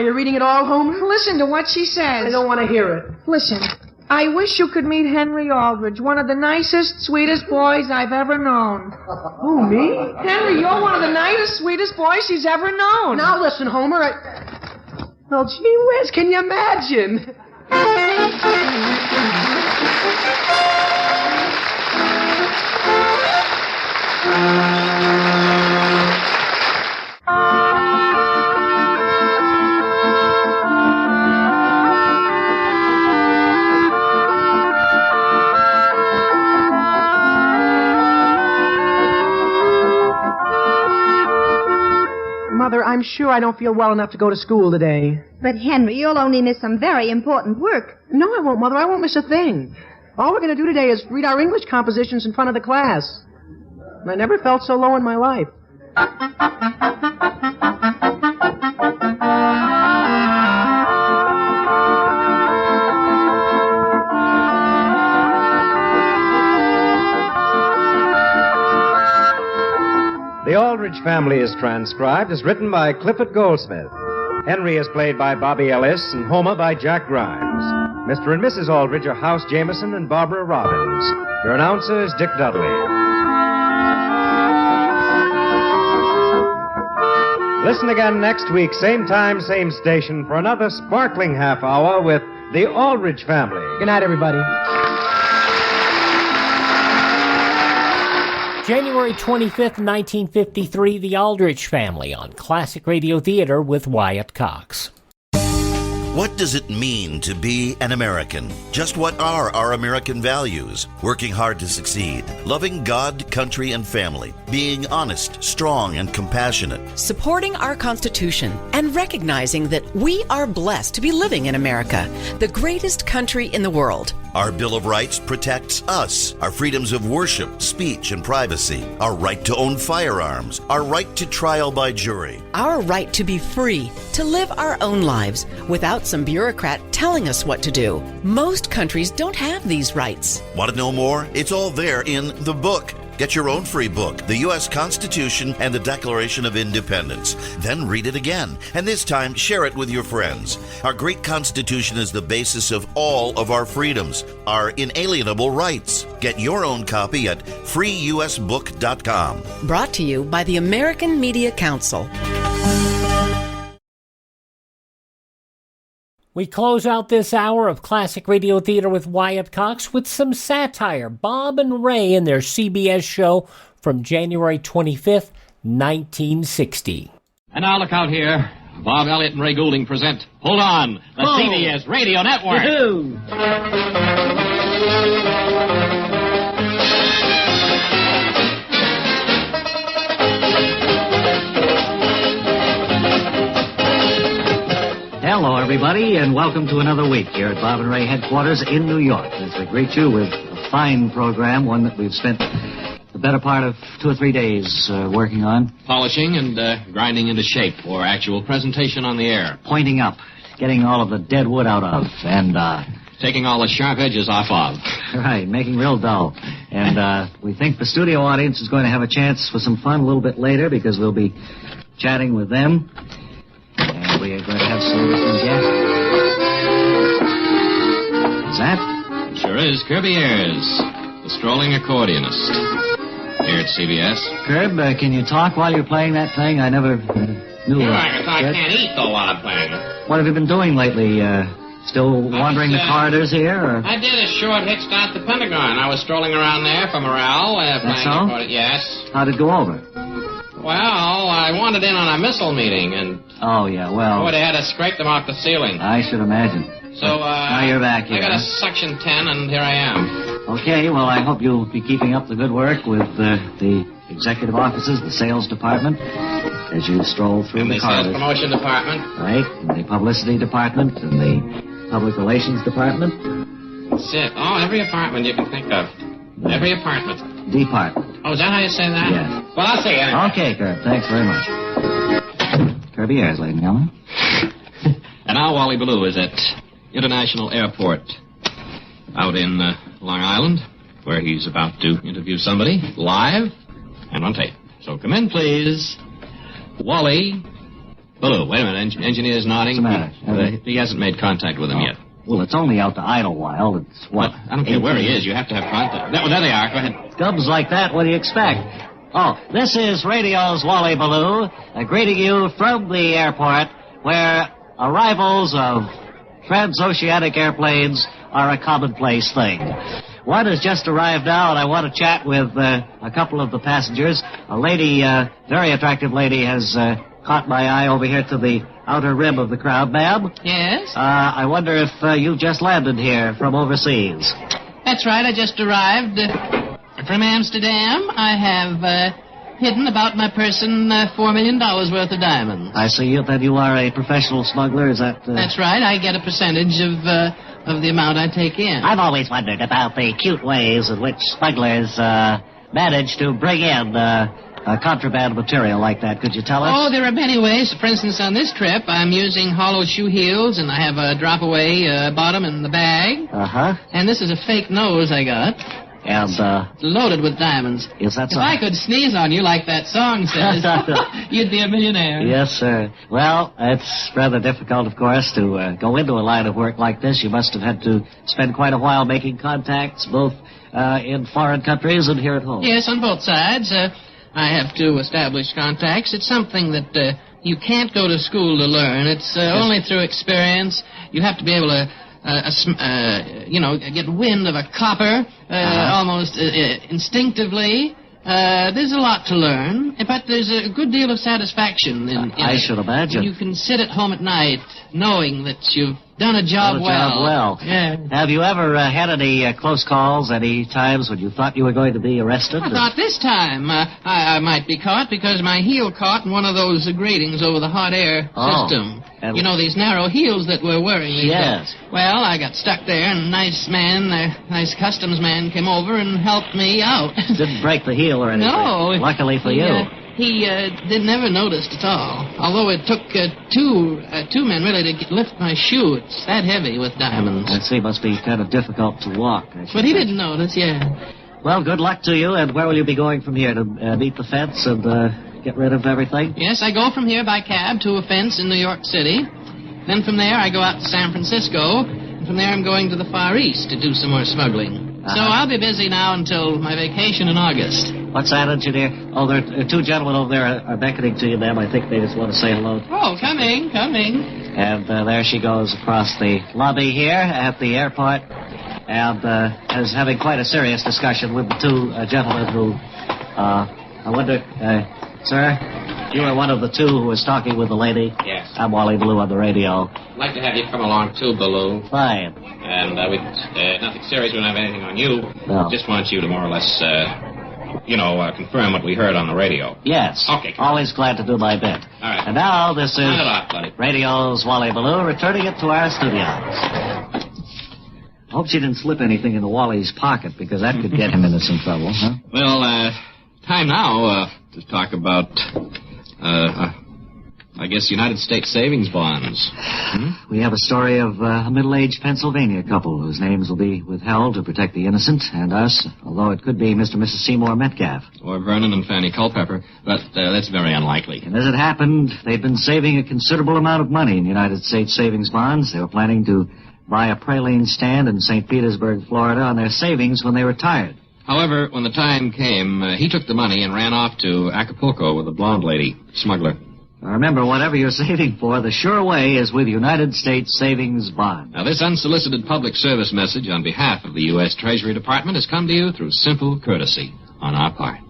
[SPEAKER 9] you reading it all, Homer?
[SPEAKER 4] Listen to what she says.
[SPEAKER 9] I don't want to hear it.
[SPEAKER 4] Listen. I wish you could meet Henry Aldrich, one of the nicest, sweetest boys I've ever known.
[SPEAKER 9] Oh, me?
[SPEAKER 4] Henry, you're one of the nicest, sweetest boys she's ever known.
[SPEAKER 9] Now, listen, Homer, Well, gee whiz, can you imagine? Mother, I'm sure I don't feel well enough to go to school today.
[SPEAKER 8] But, Henry, you'll only miss some very important work.
[SPEAKER 9] No, I won't, Mother. I won't miss a thing. All we're going to do today is read our English compositions in front of the class. And I never felt so low in my life.
[SPEAKER 2] The Aldrich Family is transcribed as written by Clifford Goldsmith. Henry is played by Bobby-Ellis and Homer by Jack Grimes. Mr. and Mrs. Aldrich are House Jameson and Barbara Robbins. Your announcer is Dick Dudley. Listen again next week, same time, same station, for another sparkling half hour with the Aldrich Family.
[SPEAKER 9] Good night, everybody.
[SPEAKER 7] January 25th, 1953, The Aldrich Family on Classic Radio Theater with Wyatt Cox.
[SPEAKER 15] What does it mean to be an American? Just what are our American values? Working hard to succeed, loving God, country, and family, being honest, strong, and compassionate.
[SPEAKER 16] Supporting our Constitution and recognizing that we are blessed to be living in America, the greatest country in the world.
[SPEAKER 15] Our Bill of Rights protects us, our freedoms of worship, speech, and privacy, our right to own firearms, our right to trial by jury.
[SPEAKER 16] Our right to be free, to live our own lives without some bureaucrat telling us what to do. Most countries don't have these rights.
[SPEAKER 15] Want to know more? It's all there in the book. Get your own free book, The U.S. Constitution and the Declaration of Independence. Then read it again, and this time share it with your friends. Our great Constitution is the basis of all of our freedoms, our inalienable rights. Get your own copy at freeusbook.com.
[SPEAKER 16] Brought to you by the American Media Council.
[SPEAKER 7] We close out this hour of Classic Radio Theater with Wyatt Cox with some satire. Bob and Ray in their CBS show from January 25th, 1960.
[SPEAKER 17] And now look out here. Bob Elliott and Ray Goulding present Hold On, the CBS Radio Network.
[SPEAKER 18] Hello, everybody, and welcome to another week here at Bob and Ray headquarters in New York as we greet you with a fine program, one that we've spent the better part of 2 or 3 days working on.
[SPEAKER 17] Polishing and grinding into shape for actual presentation on the air.
[SPEAKER 18] Pointing up, getting all of the dead wood out of, and...
[SPEAKER 17] taking all the sharp edges off of.
[SPEAKER 18] Right, making real dull. And we think the studio audience is going to have a chance for some fun a little bit later because we'll be chatting with them. And we are going to have some guests. Is that?
[SPEAKER 17] It sure is. Kirby Ayres, the strolling accordionist. Here at CBS.
[SPEAKER 18] Kirb, can you talk while you're playing that thing? I never knew.
[SPEAKER 11] Yeah, I can't eat, though, while I'm playing it.
[SPEAKER 18] What have you been doing lately? Still wandering the corridors here? Or?
[SPEAKER 11] I did a short hit stop at the Pentagon. I was strolling around there for morale.
[SPEAKER 18] That's so?
[SPEAKER 11] Yes.
[SPEAKER 18] How'd it go over?
[SPEAKER 11] Well, I wanted in on a missile meeting, and...
[SPEAKER 18] Oh, yeah, well...
[SPEAKER 11] Boy, they had to scrape them off the ceiling.
[SPEAKER 18] I should imagine.
[SPEAKER 11] So,
[SPEAKER 18] now you're back here.
[SPEAKER 11] I got a Section 10, and here I am.
[SPEAKER 18] Okay, well, I hope you'll be keeping up the good work with the executive offices, the sales department, as you stroll through the corridors.
[SPEAKER 11] Sales promotion department.
[SPEAKER 18] Right, and the publicity department, and the public relations department.
[SPEAKER 11] That's it. Oh, every apartment you can think of. Every apartment.
[SPEAKER 18] Department.
[SPEAKER 11] Oh, is that how you say that?
[SPEAKER 18] Yes.
[SPEAKER 11] Well, I'll see you anyway.
[SPEAKER 18] Okay, Kirby. Thanks very much. Kirby Ayres, ladies and gentlemen.
[SPEAKER 17] And now Wally Ballew is at International Airport out in Long Island, where he's about to interview somebody live and on tape. So come in, please. Wally Ballew. Wait a minute. Engineer's nodding.
[SPEAKER 18] What's the matter?
[SPEAKER 17] He hasn't made contact with him yet.
[SPEAKER 18] Well, it's only out to Idlewild. It's what?
[SPEAKER 17] Well, I don't care where he is. You have to have contact. There they are. Go ahead.
[SPEAKER 18] Gubs like that, what do you expect? Oh, this is radio's Wally Ballew, greeting you from the airport, where arrivals of transoceanic airplanes are a commonplace thing. One has just arrived now, and I want to chat with a couple of the passengers. A lady, very attractive lady, has caught my eye over here to the outer rim of the crowd. Ma'am?
[SPEAKER 19] Yes?
[SPEAKER 18] I wonder if you've just landed here from overseas.
[SPEAKER 19] That's right, I just arrived from Amsterdam. I have hidden about my person $4 million worth of diamonds.
[SPEAKER 18] I see that you are a professional smuggler, is that...
[SPEAKER 19] That's right, I get a percentage of the amount I take in.
[SPEAKER 18] I've always wondered about the cute ways in which smugglers manage to bring in contraband material like that. Could you tell us?
[SPEAKER 19] Oh, there are many ways. For instance, on this trip, I'm using hollow shoe heels, and I have a drop-away bottom in the bag.
[SPEAKER 18] Uh-huh.
[SPEAKER 19] And this is a fake nose I got.
[SPEAKER 18] And,
[SPEAKER 19] loaded with diamonds.
[SPEAKER 18] Yes, that's
[SPEAKER 19] If I could sneeze on you like that song says, you'd be a millionaire.
[SPEAKER 18] Yes, sir. Well, it's rather difficult, of course, to go into a line of work like this. You must have had to spend quite a while making contacts, both in foreign countries and here at home.
[SPEAKER 19] Yes, on both sides. I have to establish contacts. It's something that you can't go to school to learn. It's only through experience. You have to be able to, get wind of a copper almost instinctively. There's a lot to learn, but there's a good deal of satisfaction in
[SPEAKER 18] I should imagine.
[SPEAKER 19] You can sit at home at night knowing that you've done a job well. Yeah.
[SPEAKER 18] Have you ever had any close calls, any times when you thought you were going to be arrested?
[SPEAKER 19] I thought this time I might be caught because my heel caught in one of those gratings over the hot air system.
[SPEAKER 18] And
[SPEAKER 19] you know, these narrow heels that we're wearing these
[SPEAKER 18] Yes.
[SPEAKER 19] days. Well, I got stuck there, and a nice customs man came over and helped me out.
[SPEAKER 18] Didn't break the heel or anything.
[SPEAKER 19] No.
[SPEAKER 18] Luckily for you.
[SPEAKER 19] He never noticed at all. Although it took two men really to lift my shoe. It's that heavy with diamonds.
[SPEAKER 18] I see. Must be kind of difficult to walk.
[SPEAKER 19] But he didn't notice, yeah.
[SPEAKER 18] Well, good luck to you. And where will you be going from here? To meet the fence and get rid of everything?
[SPEAKER 19] Yes, I go from here by cab to a fence in New York City. Then from there I go out to San Francisco. And from there I'm going to the Far East to do some more smuggling. So I'll be busy now until my vacation in August.
[SPEAKER 18] What's that, engineer? Oh, there are two gentlemen over there are beckoning to you, ma'am. I think they just want to say hello.
[SPEAKER 19] Oh, coming.
[SPEAKER 18] And there she goes across the lobby here at the airport. And is having quite a serious discussion with the two gentlemen who, I wonder, sir, you were one of the two who was talking with the lady?
[SPEAKER 17] Yes.
[SPEAKER 18] I'm Wally Ballew on the radio.
[SPEAKER 17] I'd like to have you come along too, Ballew.
[SPEAKER 18] Fine.
[SPEAKER 17] And nothing serious. We don't have anything on you.
[SPEAKER 18] No.
[SPEAKER 17] Just want you to more or less, confirm what we heard on the radio.
[SPEAKER 18] Yes.
[SPEAKER 17] Okay.
[SPEAKER 18] Always glad to do my bit.
[SPEAKER 17] All right.
[SPEAKER 18] And now this is
[SPEAKER 17] Not a lot, buddy.
[SPEAKER 18] radio's Wally Ballew returning it to our studios. Hope she didn't slip anything into Wally's pocket, because that could get him into some trouble, huh?
[SPEAKER 17] Well, time now to talk about, I guess, United States savings bonds.
[SPEAKER 18] We have a story of a middle-aged Pennsylvania couple whose names will be withheld to protect the innocent and us, although it could be Mr. and Mrs. Seymour Metcalf.
[SPEAKER 17] Or Vernon and Fanny Culpepper, but that's very unlikely.
[SPEAKER 18] And as it happened, they'd been saving a considerable amount of money in United States savings bonds. They were planning to buy a praline stand in St. Petersburg, Florida, on their savings when they retired.
[SPEAKER 17] However, when the time came, he took the money and ran off to Acapulco with a blonde lady, smuggler.
[SPEAKER 18] Now remember, whatever you're saving for, the sure way is with United States Savings Bond.
[SPEAKER 17] Now, this unsolicited public service message on behalf of the U.S. Treasury Department has come to you through simple courtesy on our part.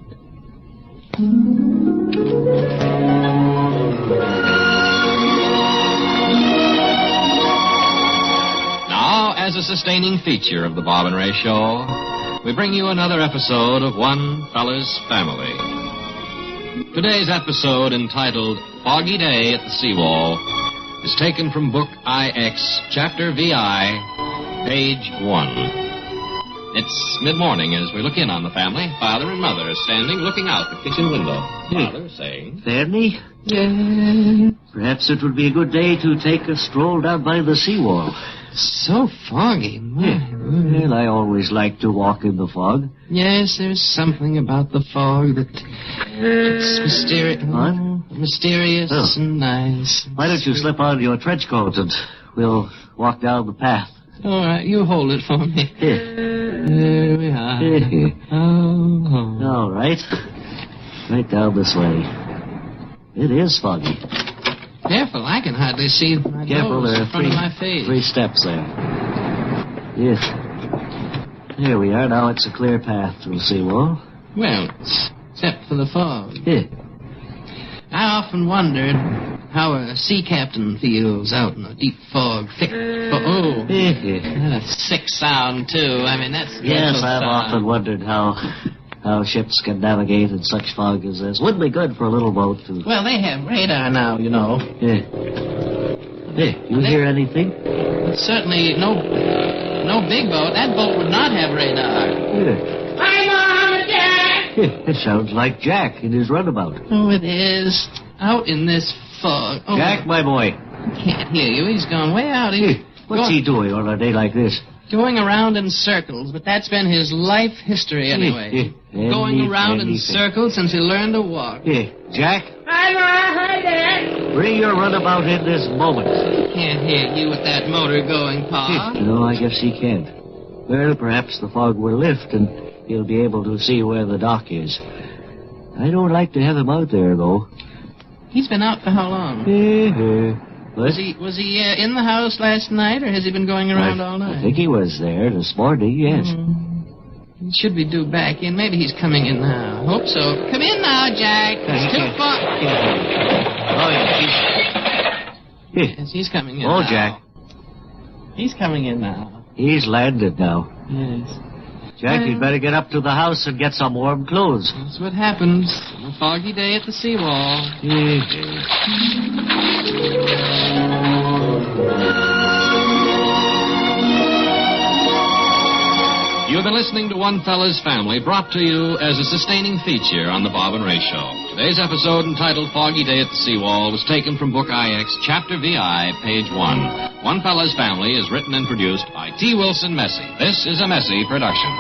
[SPEAKER 17] Now, as a sustaining feature of the Bob and Ray Show, we bring you another episode of One Fella's Family. Today's episode, entitled Foggy Day at the Seawall, is taken from Book IX, Chapter VI, page 1. It's mid-morning as we look in on the family. Father and Mother are standing looking out the kitchen window. Father saying,
[SPEAKER 18] Fanny? Perhaps it would be a good day to take a stroll down by the seawall.
[SPEAKER 19] So foggy,
[SPEAKER 18] Well, I always like to walk in the fog.
[SPEAKER 19] Yes, there's something about the fog that it's mysterious and nice.
[SPEAKER 18] Why don't you slip on your trench coat and we'll walk down the path?
[SPEAKER 19] All right, you hold it for me. There we are.
[SPEAKER 18] All right. Right down this way. It is foggy.
[SPEAKER 19] Careful, I can hardly see my
[SPEAKER 18] Careful,
[SPEAKER 19] nose
[SPEAKER 18] there
[SPEAKER 19] in front of my face.
[SPEAKER 18] 3 steps there. Yes. Here we are. Now it's a clear path to the seawall.
[SPEAKER 19] Well, except for the fog.
[SPEAKER 18] Yeah.
[SPEAKER 19] I often wondered how a sea captain feels out in a deep fog, thick fog. Oh, that's a sick sound, too. I mean, that's...
[SPEAKER 18] Yes, I've often wondered how ships can navigate in such fog as this. Wouldn't be good for a little boat to...
[SPEAKER 19] Well, they have radar now, you know.
[SPEAKER 18] Yeah. Hey, you hear anything?
[SPEAKER 19] Certainly no big boat. That boat would not have radar.
[SPEAKER 18] Yeah.
[SPEAKER 19] Hi, Mom, Jack!
[SPEAKER 18] It sounds like Jack in his runabout.
[SPEAKER 19] Oh, it is. Out in this fog. Oh,
[SPEAKER 18] Jack, my boy.
[SPEAKER 19] I can't hear you. He's gone way out.
[SPEAKER 18] What's he doing on a day like this?
[SPEAKER 19] Going around in circles, but that's been his life history anyway. Going around in circles since he learned to walk.
[SPEAKER 18] Here, Jack,
[SPEAKER 19] Hi, Ma. Hi, Dad.
[SPEAKER 18] bring your runabout in this moment.
[SPEAKER 19] Can't hear you with that motor going, Pa.
[SPEAKER 18] No, I guess he can't. Well, perhaps the fog will lift and he'll be able to see where the dock is. I don't like to have him out there, though.
[SPEAKER 19] He's been out for how long? Was he in the house last night, or has he been going around all night?
[SPEAKER 18] I think he was there this morning, yes.
[SPEAKER 19] He should be due back in. Maybe he's coming in now. Hope so. Come in now, Jack. It's too far.
[SPEAKER 18] Oh, yeah,
[SPEAKER 19] Yes, he's coming in
[SPEAKER 18] Oh,
[SPEAKER 19] now.
[SPEAKER 18] Jack.
[SPEAKER 19] He's coming in now.
[SPEAKER 18] He's landed now.
[SPEAKER 19] Yes.
[SPEAKER 18] Jack, you'd better get up to the house and get some warm clothes.
[SPEAKER 19] That's what happens on a foggy day at the seawall.
[SPEAKER 17] You've been listening to One Fella's Family, brought to you as a sustaining feature on the Bob and Ray Show. Today's episode, entitled Foggy Day at the Seawall, was taken from Book IX, Chapter VI, page 1. One Fella's Family is written and produced by T. Wilson Messy. This is a Messy production.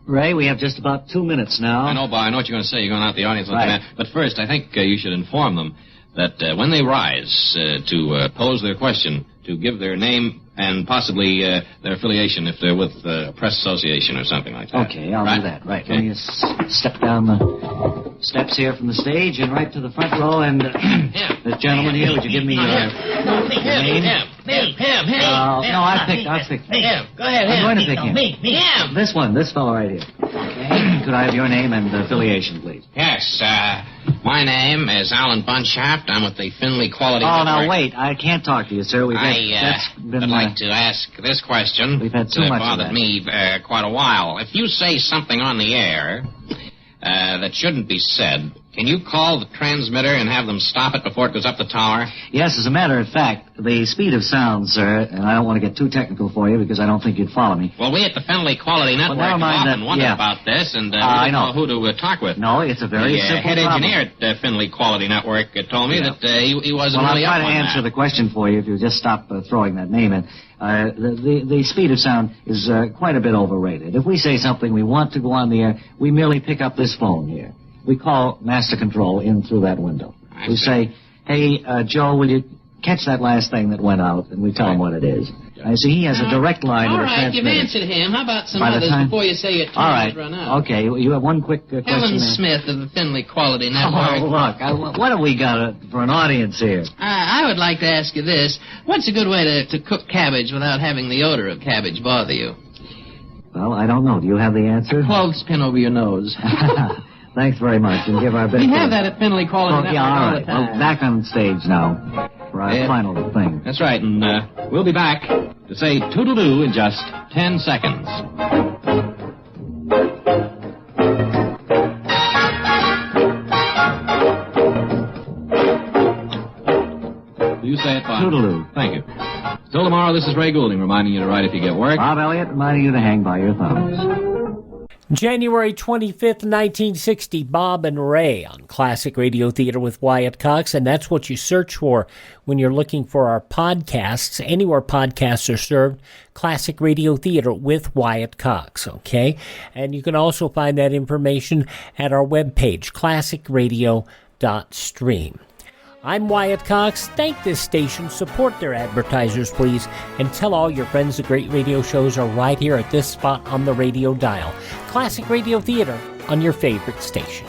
[SPEAKER 18] Ray, we have just about 2 minutes now.
[SPEAKER 17] I know, Bob. I know what you're going to say. You're going out the audience.
[SPEAKER 18] Right.
[SPEAKER 17] But first, I think you should inform them that when they rise to pose their question, to give their name and possibly their affiliation if they're with a press association or something like that.
[SPEAKER 18] Okay, I'll do that. Right. Let me just step down the steps here from the stage and right to the front row. And this gentleman here, would you give me your name?
[SPEAKER 19] Him.
[SPEAKER 18] No, I'll pick.
[SPEAKER 19] Him. Go ahead,
[SPEAKER 18] I'm going to pick him.
[SPEAKER 19] Him.
[SPEAKER 18] This fellow right here. Okay. Could I have your name and affiliation, please?
[SPEAKER 17] Yes, my name is Alan Bunshaft. I'm with the Finley Quality
[SPEAKER 18] Oh,
[SPEAKER 17] Network.
[SPEAKER 18] now wait. I can't talk to you, sir.
[SPEAKER 17] I would like to ask this question.
[SPEAKER 18] We've had too much of
[SPEAKER 17] bothered
[SPEAKER 18] that.
[SPEAKER 17] me quite a while. If you say something on the air that shouldn't be said, can you call the transmitter and have them stop it before it goes up the tower?
[SPEAKER 18] Yes, as a matter of fact, the speed of sound, sir, and I don't want to get too technical for you because I don't think you'd follow me.
[SPEAKER 17] Well, we at the Finley Quality Network
[SPEAKER 18] never mind
[SPEAKER 17] often
[SPEAKER 18] that,
[SPEAKER 17] wondered
[SPEAKER 18] yeah.
[SPEAKER 17] about this, and we
[SPEAKER 18] I
[SPEAKER 17] didn't
[SPEAKER 18] know.
[SPEAKER 17] know who to talk with.
[SPEAKER 18] No, it's a very
[SPEAKER 17] the
[SPEAKER 18] simple
[SPEAKER 17] head
[SPEAKER 18] problem.
[SPEAKER 17] engineer at Finley Quality Network told me that he wasn't
[SPEAKER 18] Well,
[SPEAKER 17] really
[SPEAKER 18] I'll
[SPEAKER 17] up
[SPEAKER 18] try to
[SPEAKER 17] on
[SPEAKER 18] answer
[SPEAKER 17] that.
[SPEAKER 18] the question for you if you just stop throwing that name in. The speed of sound is quite a bit overrated. If we say something we want to go on the air, we merely pick up this phone here. We call master control in through that window. We say, hey, Joe, will you catch that last thing that went out? And we tell him what it is. I see he has a direct line to the
[SPEAKER 19] All right, you've
[SPEAKER 18] transmitter.
[SPEAKER 19] answered him. How about some
[SPEAKER 18] By the
[SPEAKER 19] others
[SPEAKER 18] time-
[SPEAKER 19] before you say your
[SPEAKER 18] All
[SPEAKER 19] time
[SPEAKER 18] right.
[SPEAKER 19] has run out?
[SPEAKER 18] Okay, you have one quick question
[SPEAKER 19] Helen
[SPEAKER 18] there.
[SPEAKER 19] Smith of the Finley Quality Network.
[SPEAKER 18] Oh, look, what have we got for an audience here?
[SPEAKER 19] I would like to ask you this. What's a good way to cook cabbage without having the odor of cabbage bother you?
[SPEAKER 18] Well, I don't know. Do you have the answer?
[SPEAKER 19] Clothespin over your nose.
[SPEAKER 18] Thanks very much, and give our best.
[SPEAKER 19] We have that at Finley Quality Network
[SPEAKER 18] yeah, all
[SPEAKER 19] all
[SPEAKER 18] right.
[SPEAKER 19] the time.
[SPEAKER 18] Well, back on stage now for our final thing.
[SPEAKER 17] That's right, and we'll be back to say toodle-doo in just 10 seconds. You say it, Bob.
[SPEAKER 18] Toodle-doo.
[SPEAKER 17] Thank you. Till tomorrow, this is Ray Goulding reminding you to write if you get work.
[SPEAKER 18] Bob Elliott reminding you to hang by your thumbs.
[SPEAKER 7] January 25th, 1960, Bob and Ray on Classic Radio Theater with Wyatt Cox, and that's what you search for when you're looking for our podcasts. Anywhere podcasts are served, Classic Radio Theater with Wyatt Cox, okay? And you can also find that information at our webpage, classicradio.stream. I'm Wyatt Cox. Thank this station. Support their advertisers, please. And tell all your friends the great radio shows are right here at this spot on the radio dial. Classic Radio Theater on your favorite station.